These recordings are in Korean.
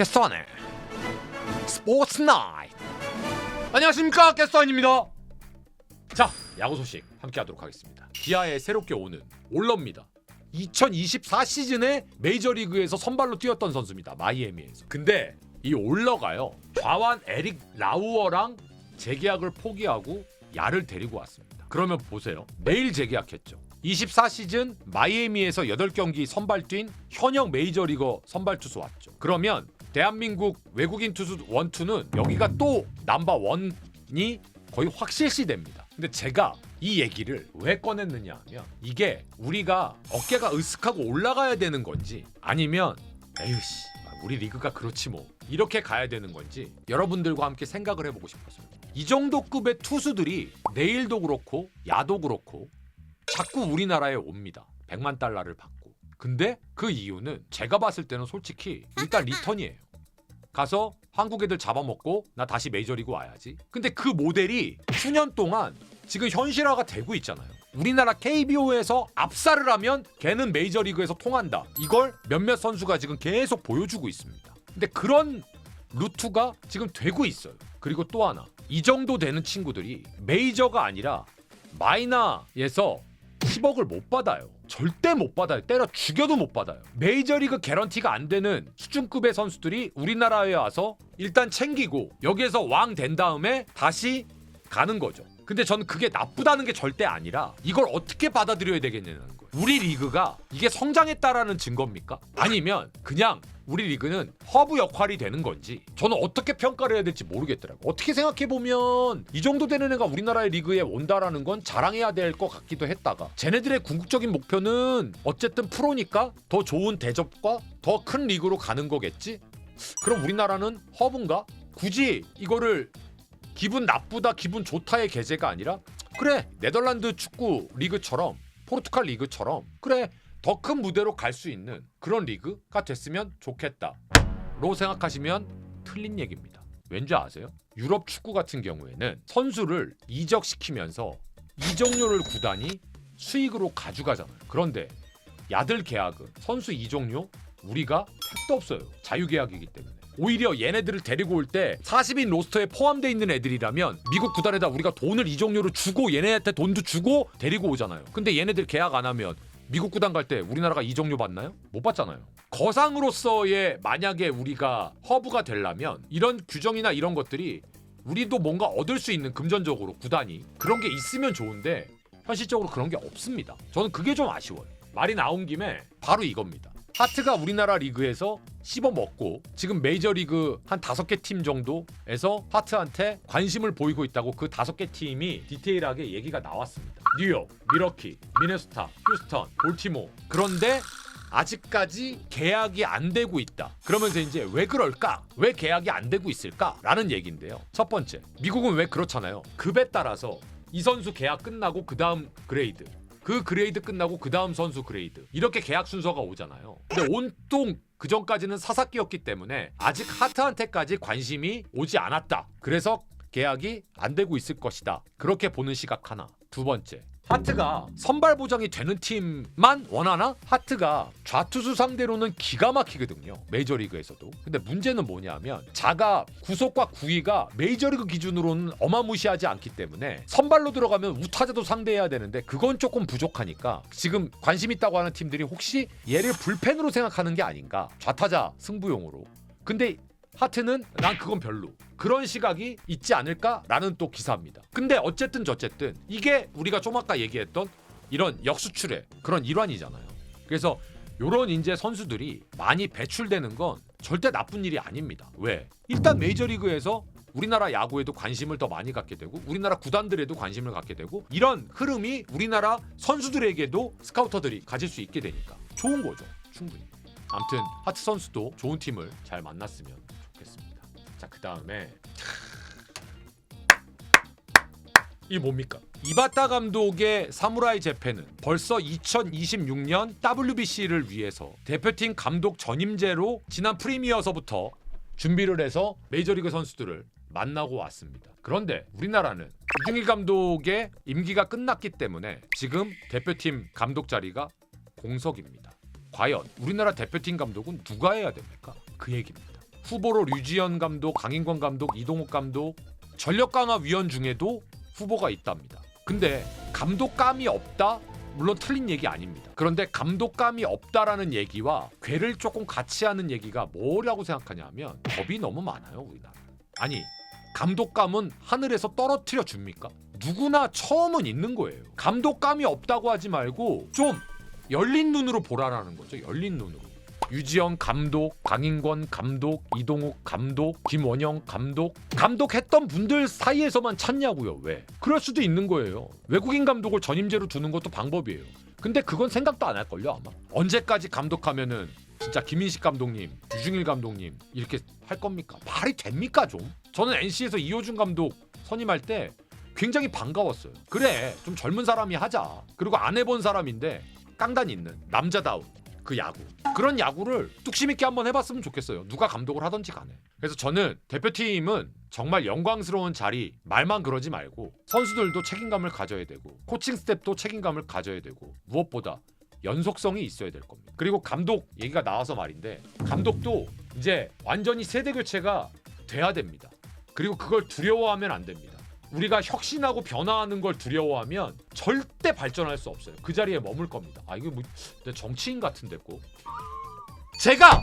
캐스터네 스포츠 나이트. 안녕하십니까, 캐스터입니다. 자, 야구 소식 함께 하도록 하겠습니다. 기아에 새롭게 오는 올러입니다. 2024 시즌에 메이저리그에서 선발로 뛰었던 선수입니다. 마이애미에서. 근데 이 올러가요, 좌완 에릭 라우어랑 재계약을 포기하고 야를 데리고 왔습니다. 그러면 보세요, 내일 재계약했죠. 24 시즌 마이애미에서 8경기 선발 뛴 현역 메이저리거 선발 투수 왔죠. 그러면 대한민국 외국인 투수 1, 2는 여기가 또 넘버 1이 거의 확실시 됩니다. 근데 제가 이 얘기를 왜 꺼냈느냐 하면, 이게 우리가 어깨가 으쓱하고 올라가야 되는 건지, 아니면 에휴씨 우리 리그가 그렇지 뭐 이렇게 가야 되는 건지 여러분들과 함께 생각을 해보고 싶었습니다. 이 정도 급의 투수들이 내일도 그렇고 야도 그렇고 자꾸 우리나라에 옵니다. 100만 달러를 받고. 근데 그 이유는 제가 봤을 때는 솔직히 일단 리턴이에요. 가서 한국 애들 잡아먹고 나 다시 메이저리그 와야지. 근데 그 모델이 수년 동안 지금 현실화가 되고 있잖아요. 우리나라 KBO에서 압살을 하면 걔는 메이저리그에서 통한다. 이걸 몇몇 선수가 지금 계속 보여주고 있습니다. 근데 그런 루트가 지금 되고 있어요. 그리고 또 하나, 이 정도 되는 친구들이 메이저가 아니라 마이너에서 10억을 못 받아요. 절대 못 받아요. 때려 죽여도 못 받아요. 메이저리그 개런티가 안 되는 수준급의 선수들이 우리나라에 와서 일단 챙기고 여기에서 왕 된 다음에 다시 가는 거죠. 근데 저는 그게 나쁘다는 게 절대 아니라 이걸 어떻게 받아들여야 되겠냐는 거예요. 우리 리그가 이게 성장했다라는 증거입니까? 아니면 그냥 우리 리그는 허브 역할이 되는 건지 저는 어떻게 평가를 해야 될지 모르겠더라고요. 어떻게 생각해보면 이 정도 되는 애가 우리나라의 리그에 온다라는 건 자랑해야 될 것 같기도 했다가, 쟤네들의 궁극적인 목표는 어쨌든 프로니까 더 좋은 대접과 더 큰 리그로 가는 거겠지? 그럼 우리나라는 허브인가? 굳이 이거를 기분 나쁘다 기분 좋다의 계제가 아니라, 그래 네덜란드 축구 리그처럼 포르투갈 리그처럼 그래 더 큰 무대로 갈 수 있는 그런 리그가 됐으면 좋겠다 로 생각하시면 틀린 얘기입니다. 왠지 아세요? 유럽 축구 같은 경우에는 선수를 이적시키면서 이적료를 구단이 수익으로 가져가잖아요. 그런데 야들 계약은 선수 이적료 우리가 택도 없어요. 자유계약이기 때문에. 오히려 얘네들을 데리고 올 때 40인 로스터에 포함되어 있는 애들이라면 미국 구단에다 우리가 돈을 이적료로 주고 얘네한테 돈도 주고 데리고 오잖아요. 근데 얘네들 계약 안 하면 미국 구단 갈 때 우리나라가 이적료 받나요? 못 받잖아요. 거상으로서의 만약에 우리가 허브가 되려면 이런 규정이나 이런 것들이 우리도 뭔가 얻을 수 있는, 금전적으로 구단이 그런 게 있으면 좋은데 현실적으로 그런 게 없습니다. 저는 그게 좀 아쉬워요. 말이 나온 김에 바로 이겁니다. 하트가 우리나라 리그에서 씹어먹고 지금 메이저리그 한 5개 팀 정도에서 하트한테 관심을 보이고 있다고 그 5개 팀이 디테일하게 얘기가 나왔습니다. 뉴욕, 밀워키, 미네소타, 휴스턴, 볼티모어. 그런데 아직까지 계약이 안 되고 있다. 그러면서 이제 왜 그럴까? 왜 계약이 안 되고 있을까? 라는 얘기인데요. 첫 번째, 미국은 왜 그렇잖아요. 급에 따라서 이 선수 계약 끝나고 그 다음 그레이드, 그 그레이드 끝나고 그 다음 선수 그레이드, 이렇게 계약 순서가 오잖아요. 근데 온통 그 전까지는 사사기였기 때문에 아직 하트한테까지 관심이 오지 않았다. 그래서 계약이 안 되고 있을 것이다. 그렇게 보는 시각 하나. 두 번째, 하트가 선발 보장이 되는 팀만 원하나? 하트가 좌투수 상대로는 기가 막히거든요, 메이저리그에서도. 근데 문제는 뭐냐면 자가 구속과 구위가 메이저리그 기준으로는 어마무시하지 않기 때문에 선발로 들어가면 우타자도 상대해야 되는데 그건 조금 부족하니까 지금 관심 있다고 하는 팀들이 혹시 얘를 불펜으로 생각하는 게 아닌가, 좌타자 승부용으로. 근데 하트는 난 그건 별로, 그런 시각이 있지 않을까라는 또 기사입니다. 근데 어쨌든 저쨌든 이게 우리가 좀 아까 얘기했던 이런 역수출의 그런 일환이잖아요. 그래서 요런 이제 선수들이 많이 배출되는 건 절대 나쁜 일이 아닙니다. 왜? 일단 메이저리그에서 우리나라 야구에도 관심을 더 많이 갖게 되고 우리나라 구단들에도 관심을 갖게 되고 이런 흐름이 우리나라 선수들에게도 스카우터들이 가질 수 있게 되니까 좋은 거죠, 충분히. 아무튼 하트 선수도 좋은 팀을 잘 만났으면 좋겠습니다. 자, 그 다음에 이 뭡니까? 이바타 감독의 사무라이 재팬은 벌써 2026년 WBC를 위해서 대표팀 감독 전임제로 지난 프리미어서부터 준비를 해서 메이저리그 선수들을 만나고 왔습니다. 그런데 우리나라는 이중일 감독의 임기가 끝났기 때문에 지금 대표팀 감독 자리가 공석입니다. 과연 우리나라 대표팀 감독은 누가 해야 됩니까? 그 얘기입니다. 후보로 류지연 감독, 강인권 감독, 이동욱 감독, 전력 강화 위원 중에도 후보가 있답니다. 근데 감독감이 없다? 물론 틀린 얘기 아닙니다. 그런데 감독감이 없다라는 얘기와 괴를 조금 같이 하는 얘기가 뭐라고 생각하냐면 겁이 너무 많아요, 우리나라. 아니, 감독감은 하늘에서 떨어뜨려 줍니까? 누구나 처음은 있는 거예요. 감독감이 없다고 하지 말고 좀 열린 눈으로 보라라는 거죠. 열린 눈으로. 유지영 감독, 강인권 감독, 이동욱 감독, 김원영 감독, 감독했던 분들 사이에서만 찾냐고요. 왜? 그럴 수도 있는 거예요. 외국인 감독을 전임제로 두는 것도 방법이에요. 근데 그건 생각도 안 할걸요, 아마. 언제까지 감독하면은 진짜 김인식 감독님, 유중일 감독님 이렇게 할 겁니까? 말이 됩니까 좀? 저는 NC에서 이호준 감독 선임할 때 굉장히 반가웠어요. 그래, 좀 젊은 사람이 하자. 그리고 안 해본 사람인데 깡단 있는 남자다운 그 야구, 그런 야구를 뚝심 있게 한번 해봤으면 좋겠어요. 누가 감독을 하던지 간에. 그래서 저는 대표팀은 정말 영광스러운 자리, 말만 그러지 말고 선수들도 책임감을 가져야 되고 코칭 스태프도 책임감을 가져야 되고 무엇보다 연속성이 있어야 될 겁니다. 그리고 감독 얘기가 나와서 말인데, 감독도 이제 완전히 세대 교체가 돼야 됩니다. 그리고 그걸 두려워하면 안 됩니다. 우리가 혁신하고 변화하는 걸 두려워하면 절대 발전할 수 없어요. 그 자리에 머물 겁니다. 아, 이거 뭐 정치인 같은데 꼭. 제가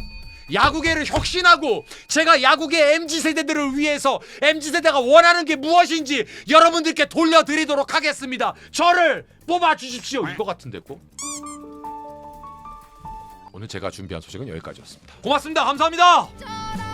야구계를 혁신하고 제가 야구계 MZ세대들을 위해서 MZ세대가 원하는 게 무엇인지 여러분들께 돌려드리도록 하겠습니다. 저를 뽑아주십시오. 이거 같은데 꼭. 오늘 제가 준비한 소식은 여기까지였습니다. 고맙습니다. 감사합니다.